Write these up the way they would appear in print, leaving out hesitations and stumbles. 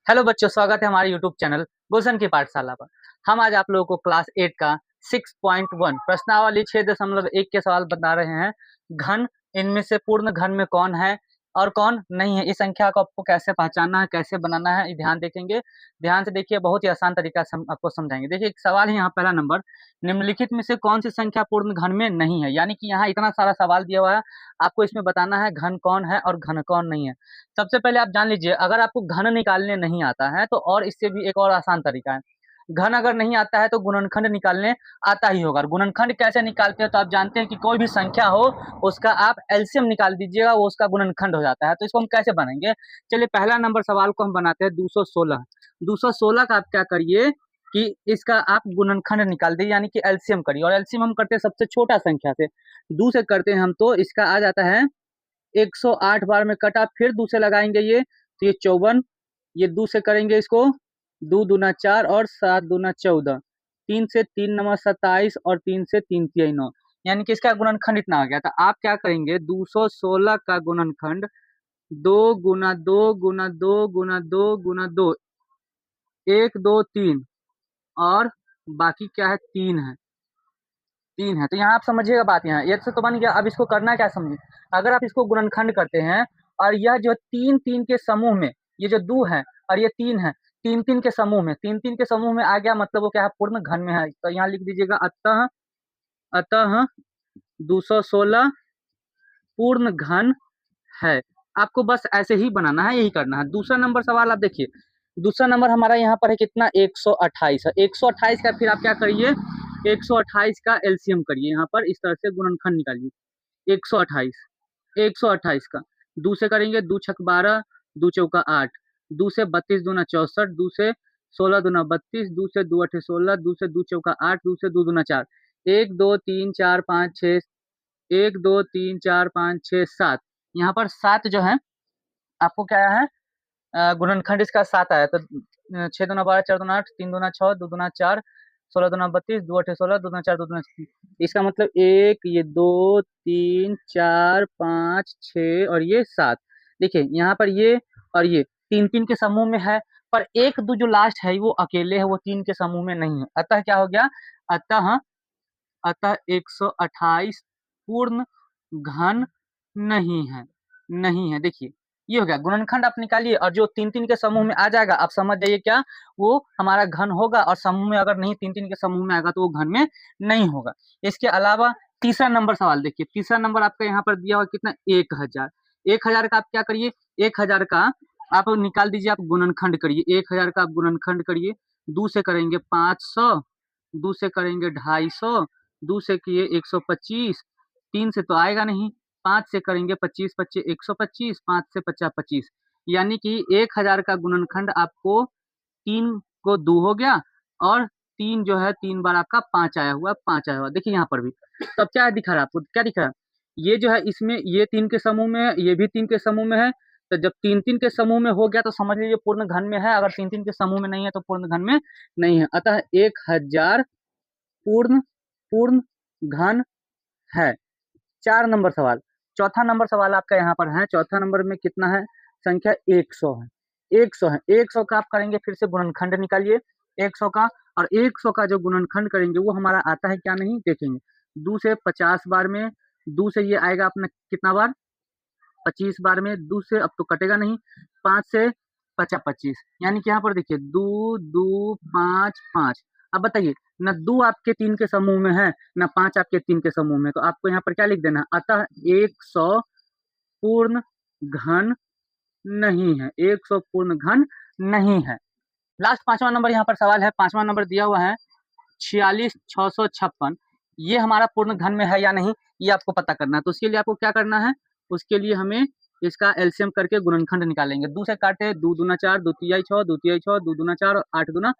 Hello बच्चों, स्वागत है हमारे यूट्यूब चैनल गुलशन की पाठशाला पर। हम आज आप लोगों को क्लास 8 का 6.1 प्रश्नावली 6.1 के सवाल बता रहे हैं। घन, इनमें से पूर्ण घन में कौन है और कौन नहीं है। इस संख्या को आपको कैसे पहचानना है, कैसे बनाना है, ये ध्यान देखेंगे। ध्यान से देखिए, बहुत ही आसान तरीका से हम आपको समझाएंगे। देखिए, एक सवाल है यहाँ, पहला नंबर, निम्नलिखित में से कौन सी संख्या पूर्ण घन में नहीं है। यानी कि यहाँ इतना सारा सवाल दिया हुआ है, आपको इसमें बताना है घन कौन है और घन कौन नहीं है। सबसे पहले आप जान लीजिए, अगर आपको घन निकालने नहीं आता है तो और इससे भी एक और आसान तरीका है। घन अगर नहीं आता है तो गुणनखंड निकालने आता ही होगा। गुणनखंड कैसे निकालते हैं तो आप जानते हैं कि कोई भी संख्या हो उसका आप एलसीएम निकाल दीजिएगा, वो उसका गुणनखंड हो जाता है। तो इसको हम कैसे बनाएंगे, चलिए पहला नंबर सवाल को हम बनाते हैं 216। 216 का आप क्या करिए कि इसका आप गुणनखंड निकाल दीजिए, यानी कि एलसीएम करिए। और एलसीएम हम करते हैं सबसे छोटा संख्या से, 2 से करते हैं हम, तो इसका आ जाता है 108 बार में कटा, फिर 2 से लगाएंगे ये तो ये 54, ये 2 से करेंगे इसको, 2 दूना 4 और 7 दूना 14, 3 से 3 नवा 27 और 3 से 3 तिहाई 9, यानी कि इसका गुणनखंड इतना आ गया था। आप क्या करेंगे, 216 का गुणनखंड 2 गुना 2 गुना 2 गुना 2 गुना 2, 1 2 3 और बाकी क्या है, 3 है। 3 है, तो यहाँ आप समझिएगा बात, यहाँ एक से तो बन गया। अब इसको करना क्या समझिए, अगर आप इसको गुणनखंड करते हैं और यह जो 3 3 के समूह में, ये जो 2 है और ये 3 है, 3 3 के समूह में, 3 3 के समूह में आ गया, मतलब वो क्या है, पूर्ण घन में है। तो यहाँ लिख दीजिएगा अतः, अतः 216 पूर्ण घन है। आपको बस ऐसे ही बनाना है, यही करना है। दूसरा नंबर सवाल आप देखिए, दूसरा नंबर हमारा यहाँ पर है कितना, 128 है। 128 का फिर आप क्या करिए, 128 का एलसीएम करिए, यहाँ पर इस तरह से गुणनखंड निकालिए। 128, 128 का 2 से करेंगे, 2 छक 12, 2 चौका 8, 2 से 32 दूना 64, 2 से 16 दूना 32, 2 से 2 अठे 16, 2 से 2 चौका 8, 2 से 2 दूना 4, 1 2 3 4 5 6, 1 2 3 4 5 6 7, यहाँ पर 7 जो है आपको क्या है, गुणनखंड इसका 7 आया। तो 6 दूना 12, 4 दूना 8, 3 दूना 6, 2 दूना 4, 16 दूना 32, 2 अठे 16, 2 दूना 4, 2 दूना इसका मतलब 1, ये 2 3 4 5 6 और ये 7। देखिए यहाँ पर ये और ये 3 3 के समूह में है, पर 1 2 जो लास्ट है वो अकेले है, वो 3 के समूह में नहीं है। अतः क्या हो गया, अतः अतः 128 पूर्ण घन नहीं है, नहीं है। देखिए ये हो गया, गुणनखंड आप निकालिए और जो 3 3 के समूह में आ जाएगा आप समझ जाइए क्या, वो हमारा घन होगा। और समूह में अगर नहीं 3 3 के समूह में आएगा तो वो घन में नहीं होगा। इसके अलावा तीसरा नंबर सवाल देखिए, तीसरा नंबर आपका यहाँ पर दिया हुआ कितना, 1000। 1000 का आप क्या करिए, 1000 का आप निकाल दीजिए, आप गुणनखंड करिए। 1000 का आप गुणनखंड करिए, 2 से करेंगे 500, 2 से करेंगे 250, 2 से किए 125, 3 से तो आएगा नहीं, 5 से करेंगे 25 25 125, 5 से 50 25, यानी कि 1000 का गुणनखंड आपको 3 को 2 हो गया और 3 जो है 3 बार आपका 5 आया हुआ, 5 आया हुआ। देखिए यहाँ पर भी, तब क्या दिखा रहा है आपको, क्या दिख रहा है, ये जो है इसमें ये 3 के समूह में है, ये भी 3 के समूह में है। तो जब 3 3 के समूह में हो गया तो समझ लीजिए पूर्ण घन में है, अगर 3 3 के समूह में नहीं है तो पूर्ण घन में नहीं है। अतः 1000 पूर्ण पूर्ण घन है। 4 नंबर सवाल, चौथा नंबर सवाल आपका यहाँ पर है। चौथा नंबर में कितना है, संख्या 100 है। 100 है, 100 का आप करेंगे फिर से गुणनखंड निकालिए 100 का। और 100 का जो गुणनखंड करेंगे वो हमारा आता है क्या, नहीं देखेंगे, 2 से 50 बार में, 2 से ये आएगा अपना कितना बार, 25 बार में, 2 से अब तो कटेगा नहीं, 5 से 50 25, यानी कि यहाँ पर देखिए 2 2 5 5। अब बताइए, न 2 आपके 3 के समूह में है, न 5 आपके 3 के समूह में, तो आपको यहाँ पर क्या लिख देना है, अतः 100 पूर्ण घन नहीं है। 100 पूर्ण घन नहीं है। लास्ट 5वां नंबर यहाँ पर सवाल है, 5वां नंबर दिया हुआ है 46,656, ये हमारा पूर्ण घन में है या नहीं, ये आपको पता करना है। तो उसके लिए आपको क्या करना है, उसके लिए हमें इसका एलसीएम करके गुणनखंड निकालेंगे। 2 से काटे, 2 दूना 4, 2 तिहाई 6, 2 तिहाई 6, 2 दूना 4 और 8 दूना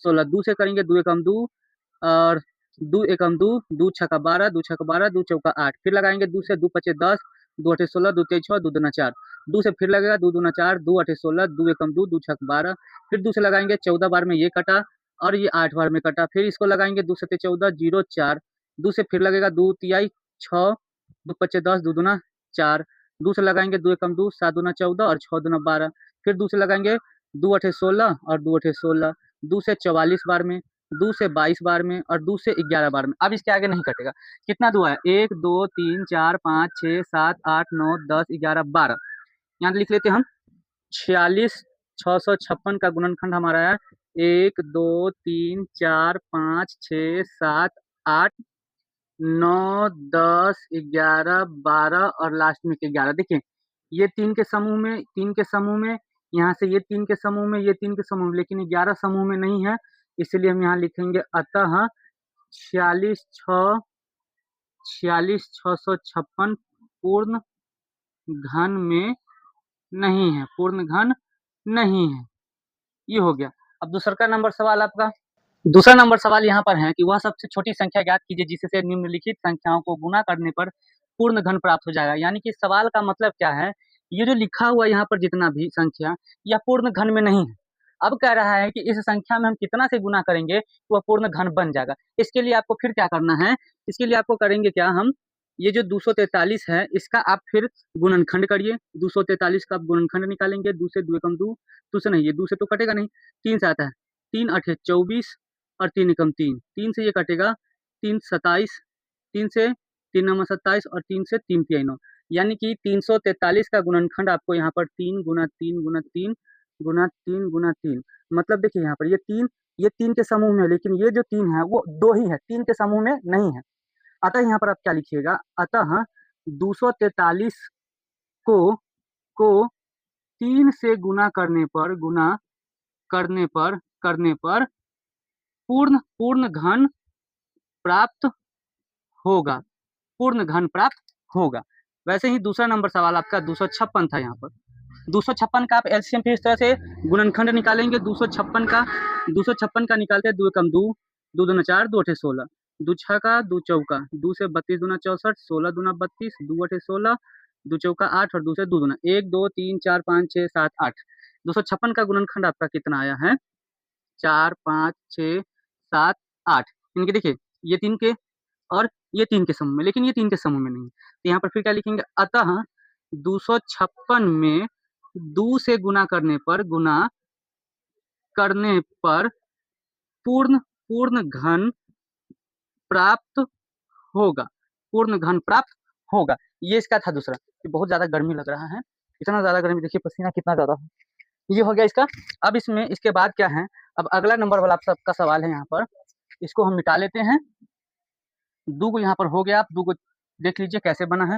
16, 2 से करेंगे 2 एकम 2 और 2 एकम 2, 2 छक्का 12, 2 छक्का 12, 2 चौका 8, फिर लगाएंगे 2 से 2 पचे 10, 2 अठे 16, 2 तिहाई 6, 2 दूना 4, 2 से फिर लगेगा 2 दूना 4, 2 अठे 16, 2 एकम 2, 2 छक 12, फिर 2 से लगाएंगे 14 बार में ये कटा और ये 8 बार में कटा, फिर इसको लगाएंगे 2 सते 14 0 4, 2 से फिर लगेगा 2 तिहाई 6, 2 पचे 10, 2 दूना 4, 2 से लगाएंगे 2 एकम 2, 7 दूना 14 और 6 दूना 12, फिर 2 से लगाएंगे दो अठे 16 और दो अठे 16, दो से 44 बार में, दो से 22 बार में और दो से 11 बार में। अब इसके आगे नहीं कटेगा। कितना दो है? 1 2 3 4 5 6 7 8 9 10 11 12। यहाँ लिख लेते हैं हम 46 656 का गुणनखंड हमारा है 1 2 3 4 5 6 7 8 9 10 11 12 और लास्ट में 11। देखिए ये तीन के समूह में, यहाँ से ये तीन के समूह में, ये तीन के समूह में, लेकिन 11 समूह में नहीं है। इसलिए हम यहाँ लिखेंगे अतः 46 656 पूर्ण घन में नहीं है, पूर्ण घन नहीं है। ये हो गया। अब दूसरा का नंबर सवाल आपका, दूसरा नंबर सवाल यहाँ पर है कि वह सबसे छोटी संख्या ज्ञात कीजिए जिससे निम्नलिखित संख्याओं को गुना करने पर पूर्ण घन प्राप्त हो जाएगा। यानी कि सवाल का मतलब क्या है, ये जो लिखा हुआ यहाँ पर जितना भी संख्या, यह पूर्ण घन में नहीं है। अब कह रहा है कि इस संख्या में हम कितना से गुना करेंगे तो वह पूर्ण घन बन जाएगा। इसके लिए आपको फिर क्या करना है, इसके लिए आपको करेंगे क्या, हम ये जो 243 है इसका आप फिर गुणनखंड करिए। 243 का आप गुणनखंड निकालेंगे। 2 से 2 एकम 2, 2 से नहीं, ये 2 से तो कटेगा नहीं, 3 से आता है, 3 अठे 24 और 3 एकम 3, 3 से ये कटेगा, 3 27, 3 से 3 नंबर 27 और 3 से 3 तिहाई 9। यानी कि 343 का गुणनखंड आपको यहाँ पर 3 गुना 3 गुना 3 गुना 3 गुना 3, मतलब देखिए यहाँ पर ये तीन के समूह में है, लेकिन ये जो 3 है वो 2 ही है, 3 के समूह में नहीं है। अतः यहाँ पर आप क्या लिखिएगा, अतः 243 को 3 से गुना करने पर पूर्ण घन प्राप्त होगा, पूर्ण घन प्राप्त होगा। वैसे ही दूसरा नंबर सवाल आपका 256 था। यहाँ पर 256 का आप एलसीएम फिर इस तरह से गुणनखंड निकालेंगे। 256 का निकालते हैं, 2 एकम 2, 2 दूना 4, 2 अठे 16, 2 छः का 2 चौका, 2 से 32 दूना 64, 16 दूना 32, 2 अठे 16, 2 चौका 8 और 2 से 2 दूना 1 2 3 4 5 6 7 8। 256 का गुणनखंड आपका कितना आया है, 4 5 6 7 8। इनके देखिए ये तीन के और ये तीन के समूह में, लेकिन ये तीन के समूह में नहीं है। तो यहाँ पर फिर क्या लिखेंगे, अतः 256 में 2 से गुना करने पर पूर्ण घन प्राप्त होगा, पूर्ण घन प्राप्त होगा। ये इसका था दूसरा। ये बहुत ज्यादा गर्मी लग रहा है, इतना ज्यादा गर्मी, देखिए पसीना कितना ज्यादा है। ये हो गया इसका। अब इसमें इसके बाद क्या है, अब अगला नंबर वाला आप सबका सवाल है। यहाँ पर इसको हम मिटा लेते हैं। दो को यहाँ पर हो गया, आप दो को देख लीजिए कैसे बना है।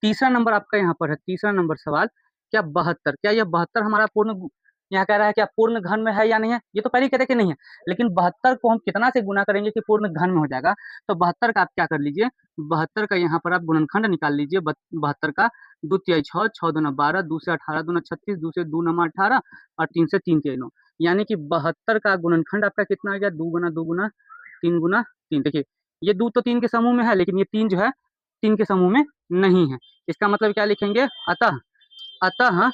तीसरा नंबर आपका यहाँ पर है, तीसरा नंबर सवाल, क्या 72, क्या यह 72 हमारा पूर्ण, यहाँ कह रहा है क्या पूर्ण घन में है या नहीं है। ये तो पहले कहते कि नहीं है, लेकिन 72 को हम कितना से गुना करेंगे कि पूर्ण घन में हो जाएगा। तो 72 का आप क्या कर लीजिए, 72 का यहाँ पर आप गुणनखंड निकाल लीजिए। 72 का 2 तिहाई 6, 6 दूना 12, 2 से 18 दूना 36, 2 से 2 नमा 18 और 3 से 3 तिहाई 9। यानी कि 72 का गुणनखंड आपका कितना आ गया, 2 गुना 3 गुना 3। देखिए ये 2 तो 3 के समूह में है, लेकिन ये 3 जो है 3 के समूह में नहीं है। इसका मतलब क्या लिखेंगे, अतः अतः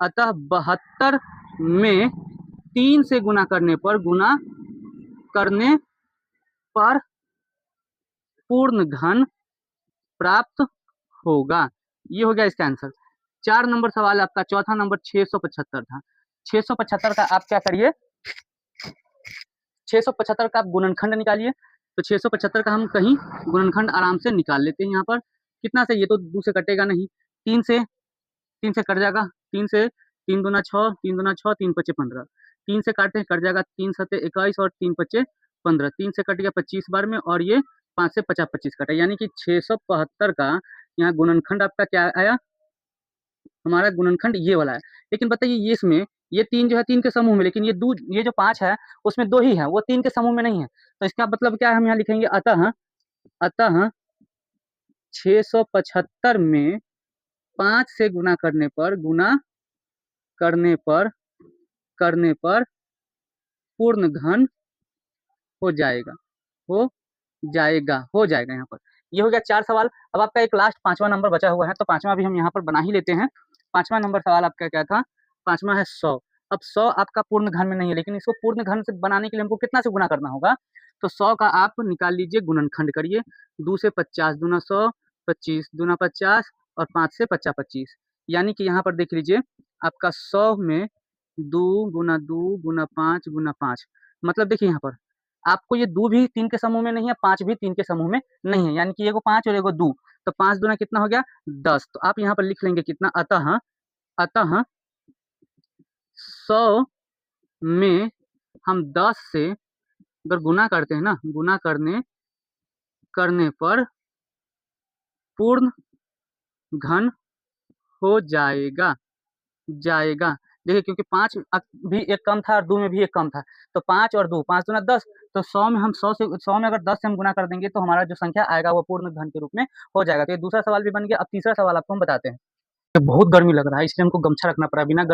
अतः 72 में 3 से गुना करने पर पूर्ण घन प्राप्त होगा। ये हो गया इसका आंसर। 4 नंबर सवाल आपका, चौथा नंबर 675 था। 675 का आप क्या करिए, 675 का आप गुणनखंड निकालिए। तो 675 का हम कहीं गुणनखंड आराम से निकाल लेते हैं। यहाँ पर कितना से, ये तो 2 से कटेगा नहीं, 3 से कट जाएगा। 3 से 3 दूना 6, 3 दूना 6, 3 पच्चे 15, 3 से काटते हैं कट जाएगा, 3 सत्ते 21 और 3 पच्चे 15, 3 से कट गया 25 बार में, और ये 5 से 50 25 कटा। यानी कि 675 का यहाँ गुणनखंड आपका क्या आया, हमारा गुणनखंड ये वाला है। लेकिन बताइए ये इसमें ये 3 जो है 3 के समूह में, लेकिन ये जो 5 है उसमें 2 ही है, वो 3 के समूह में नहीं है। तो इसका मतलब क्या है, हम यहाँ लिखेंगे अतः अतः 675 में 5 से गुना करने पर पूर्ण घन हो जाएगा, हो जाएगा यहाँ पर। ये हो गया 4 सवाल। अब आपका एक लास्ट 5वां नंबर बचा हुआ है, तो 5वां भी हम यहाँ पर बना ही लेते हैं। 5वां नंबर सवाल आपका क्या था, 5वां है 100। अब 100 आपका पूर्ण घन में नहीं है, लेकिन इसको पूर्ण घन से बनाने के लिए हमको कितना से गुना करना होगा। तो 100 का आप निकाल लीजिए, गुणनखंड करिए। 2 से 50 दूना 100, 25 दूना 50 और 5 से 50 25। यानी कि यहाँ पर देख लीजिए आपका 100 में 2 गुना 5 गुना 5। मतलब देखिए यहाँ पर आपको ये 2 भी 3 के समूह में नहीं है, 5 भी 3 के समूह में नहीं है, यानी कि एगो 5 और एगो 2, तो 5 दूना कितना हो गया 10। तो आप यहाँ पर लिख लेंगे कितना, अतः अतः 100 में हम 10 से अगर गुना करते हैं ना, गुना करने करने पर पूर्ण घन हो जाएगा जाएगा। देखिए क्योंकि 5 भी एक कम था और 2 में भी एक कम था, तो 5 और 2 5 दूना 10, तो 100 में हम 100 में अगर 10 से हम गुना कर देंगे तो हमारा जो संख्या आएगा वो पूर्ण घन के रूप में हो जाएगा। तो ये दूसरा सवाल भी बन गया। अब तीसरा सवाल आपको हम बताते हैं। बहुत गर्मी लग रहा है इसलिए हमको गमछा रखना पड़ा, बिना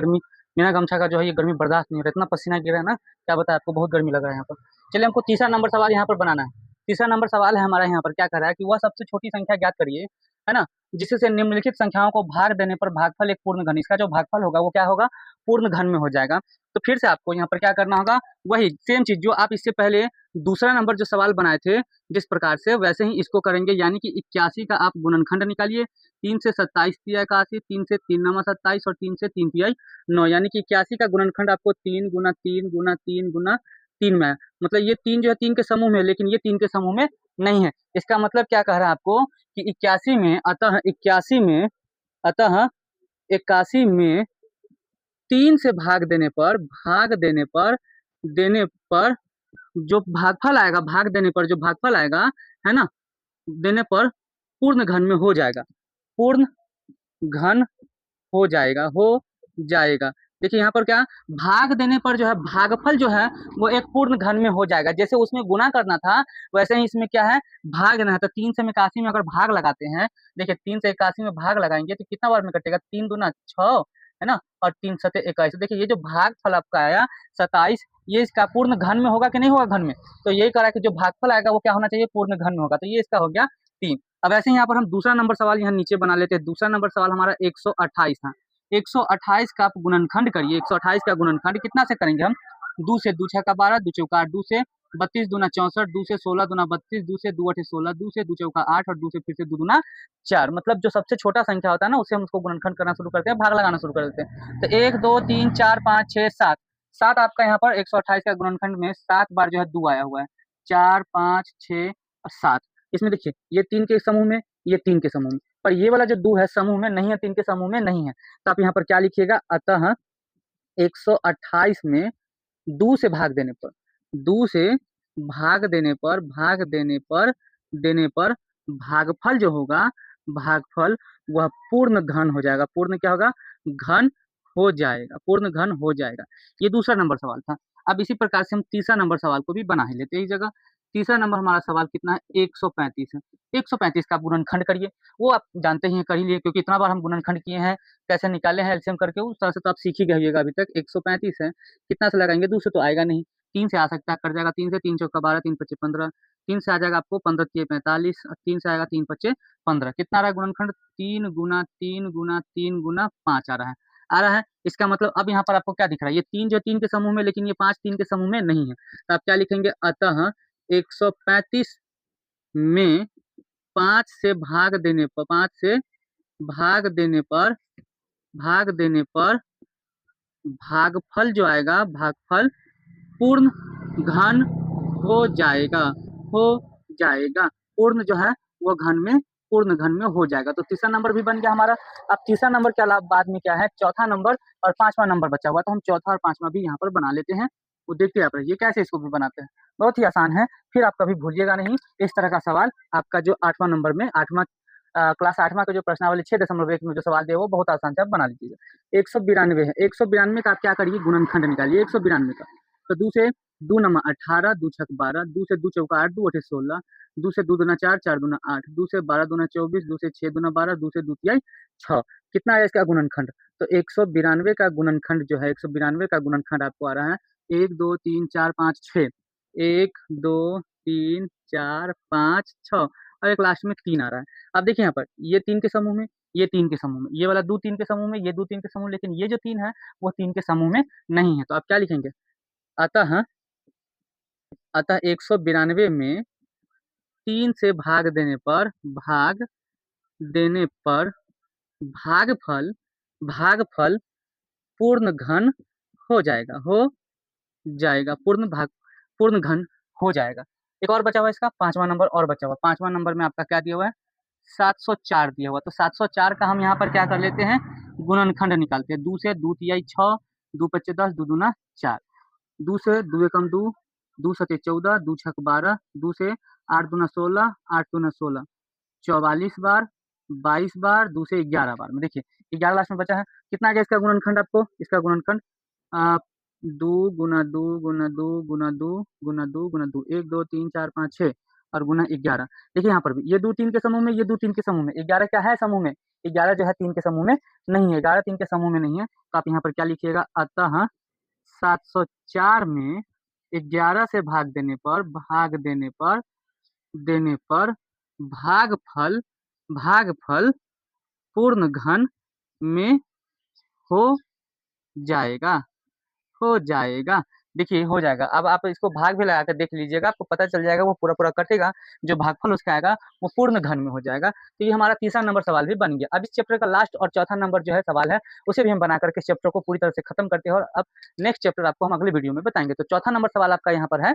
गमछा का जो है ये गर्मी बर्दाश्त नहीं हो रहा, इतना पसीना गिरा है ना, क्या बताएं आपको, बहुत गर्मी लग रहा है यहाँ पर। चलिए हमको तीसरा नंबर सवाल यहाँ पर बनाना है। तीसरा नंबर सवाल है हमारा यहाँ पर, क्या कर रहा है कि वह सबसे छोटी संख्या ज्ञात करिए, है ना, जिससे निम्नलिखित संख्याओं को भाग देने पर भागफल एक पूर्ण घन, इसका जो भागफल होगा वो क्या होगा, पूर्ण घन में हो जाएगा। तो फिर से आपको यहाँ पर क्या करना होगा, वही सेम चीज जो आप इससे पहले दूसरा नंबर जो सवाल बनाए थे जिस प्रकार से, वैसे ही इसको करेंगे। यानी कि 81 का आप गुणनखंड निकालिए, 3 से 27 तिया 81, 3 से 3 नमा 27 और 3 से 3 तिहाई 9, यानी कि 81 का गुणनखंड आपको 3 गुना 3 गुना 3 गुना 3 में है। मतलब ये 3 जो है 3 के समूह में है, लेकिन ये 3 के समूह में नहीं है। इसका मतलब क्या कह रहा है आपको कि 81 में, अतः 81 में, अतः 81 में 3 से भाग देने पर जो भागफल आएगा, भाग देने पर जो भागफल आएगा, है ना, देने पर पूर्ण घन में हो जाएगा, पूर्ण घन हो जाएगा। देखिए यहाँ पर क्या, भाग देने पर जो है भागफल जो है वो एक पूर्ण घन में हो जाएगा। जैसे उसमें गुना करना था वैसे ही इसमें क्या है, भाग देना है। तो 3 से हम 81 में अगर भाग लगाते हैं, देखिए 3 से 81 में भाग लगाएंगे तो कितना बार में कटेगा, 3 दूना 6, है ना, और 3 सते 21। देखिए ये जो भागफल आपका आया 27, ये इसका पूर्ण घन में होगा कि नहीं होगा घन में, तो यही करा कि जो भागफल आएगा वो क्या होना चाहिए, पूर्ण घन में होगा। तो ये इसका हो गया 3। अब ऐसे ही यहाँ पर हम दूसरा नंबर सवाल यहाँ नीचे बना लेते हैं। दूसरा नंबर सवाल हमारा 128 था। 128 का आप गुणनखंड करिए। 128 का गुणनखंड कितना से करेंगे हम, 2 से 2 छक्का का 12, 2 चौका 8, 2 से 32 दूना 64, 2 से 16 दूना 32, 2 से 2 अठे 16, 2 से 2 चौका 8 और 2 से फिर से 2 दूना 4। मतलब जो सबसे छोटा संख्या होता है ना उसे हम उसको गुणनखंड करना शुरू करते हैं, भाग लगाना शुरू कर देते हैं। तो 1 2 3 4 5 6 7, 7 आपका यहाँ पर 128 का गुणनखंड में 7 बार जो है 2 आया हुआ है, 4 5 6 और 7। इसमें देखिए ये 3 के समूह में, ये 3 के समूह में, पर ये वाला जो 2 है समूह में नहीं है, 3 के समूह में नहीं है। तो आप यहाँ पर क्या लिखिएगा, अतः 128 में 2 से भाग देने पर, 2 से भाग देने पर भागफल जो होगा, भागफल वह पूर्ण घन हो जाएगा। पूर्ण क्या होगा, घन हो जाएगा, पूर्ण घन हो जाएगा। ये दूसरा नंबर सवाल था। अब इसी प्रकार से हम तीसरा नंबर सवाल को भी बना ही लेते हैं इस जगह। तीसरा नंबर हमारा सवाल कितना है, 135 है। 135 का आप गुणनखंड करिए, वो आप जानते ही हैं, कर ही लिए, क्योंकि इतना बार हम गुणनखंड किए हैं, कैसे निकाले हैं एलसीएम करके, उस तरह से तो आप सीख ही गए होइएगा अभी तक। 135 है, कितना से लगाएंगे, 2 से तो आएगा नहीं, 3 से आ सकता है, कट जाएगा। 3 से 3 चौका 12, 3 पच्चे 15, 3 से आ जाएगा आपको 15 तिये 45 और 3 से आएगा 3 पच्चे 15। कितना आ रहा है गुणनखंड, 3 गुना 3 गुना 3 गुना 5 आ रहा है। इसका मतलब अब यहाँ पर आपको क्या दिख रहा है, ये 3 जो 3 के समूह में, लेकिन ये 5 3 के समूह में नहीं है। तो आप क्या लिखेंगे, अतः 135 में 5 से भाग देने पर भागफल जो आएगा, भागफल पूर्ण घन हो जाएगा, हो जाएगा। पूर्ण जो है वो पूर्ण घन में हो जाएगा। तो तीसरा नंबर भी बन गया हमारा। अब तीसरा नंबर के अलावा बाद में क्या है, चौथा नंबर और पांचवा नंबर बचा हुआ, तो हम चौथा और पांचवा भी यहाँ पर बना लेते हैं। वो देखते आप रहिए कैसे इसको भी बनाते हैं, बहुत ही आसान है। फिर आप कभी भूलिएगा नहीं इस तरह का सवाल। आपका जो 8वां नंबर में, क्लास 8वां का जो प्रश्नावली 6.1 में जो सवाल दिया वो बहुत आसान से आप बना लीजिएगा। 192 है, 192 का आप क्या करिए, गुणनखंड निकालिए 192 का। तो 2 से 2 नमा 18, 2 छक 12, 2 से 2 चौका 8, 2 अठे 16, 2 से 2 दूना 4, 4 दूना 8, 2 से 12 दूना 24, 2 से 6 दूना 12, 2 से 2 तिहाई 6। कितना है इसका गुणनखंड, तो 192 का गुणनखंड जो है, 192 का गुणनखंड आपको आ रहा है 1 2 3 4 5 6, 1 2 3 4 5 6 और एक लास्ट में 3 आ रहा है। अब देखिए यहाँ पर ये 3 के समूह में, ये 3 के समूह में, ये वाला 2 3 के समूह में, ये 2 3 के समूह, लेकिन ये जो 3 है वो 3 के समूह में नहीं है। तो आप क्या लिखेंगे, अतः अतः 192 में 3 से भाग देने पर भागफल पूर्ण घन हो जाएगा, हो जाएगा, पूर्ण घन हो जाएगा। एक और बचा हुआ है इसका 5वां नंबर और बचा हुआ। 5वां नंबर में आपका क्या दिया हुआ है? 704 दिया हुआ। तो 704 का हम यहाँ पर क्या कर लेते हैं? गुणनखंड निकालते हैं। 2 से 2 तिहाई 6, 2 पच्चे 10, 2 दूना 4। 2 से 2 एकम 2, 2 सते 14, 2 छक 12, 2 से 8 दूना 16, 8 दूना 16, 44 बार, 22 बार, 2 से 11 बार में। देखिए 11 लास्ट में बचा है। कितना आ गया इसका गुणनखंड आपको? इसका गुणनखंड आ, 2 गुना 2 गुना 2 गुना 2 गुना 2 गुना 2, 1 2 3 4 5 6 और गुना 11। देखिए यहाँ पर भी ये 2 3 के समूह में, ये 2 3 के समूह में, 11 क्या है समूह में? 11 जो है 3 के समूह में नहीं है। 11 3 के समूह में नहीं है, तो आप यहाँ पर क्या लिखिएगा? अतः 704 में 11 से भाग देने पर भागफल भागफल पूर्ण घन में हो जाएगा, हो जाएगा। देखिए हो जाएगा। अब आप इसको भाग भी लगा कर देख लीजिएगा, आपको पता चल जाएगा, वो पूरा पूरा कटेगा, जो भागफल उसका आएगा वो पूर्ण घन में हो जाएगा। तो ये हमारा तीसरा नंबर सवाल भी बन गया। अब इस चैप्टर का लास्ट और चौथा नंबर जो है सवाल है, उसे भी हम बना करके चैप्टर को पूरी तरह से खत्म करते हैं, और अब नेक्स्ट चैप्टर आपको हम अगले वीडियो में बताएंगे। तो चौथा नंबर सवाल आपका यहाँ पर है,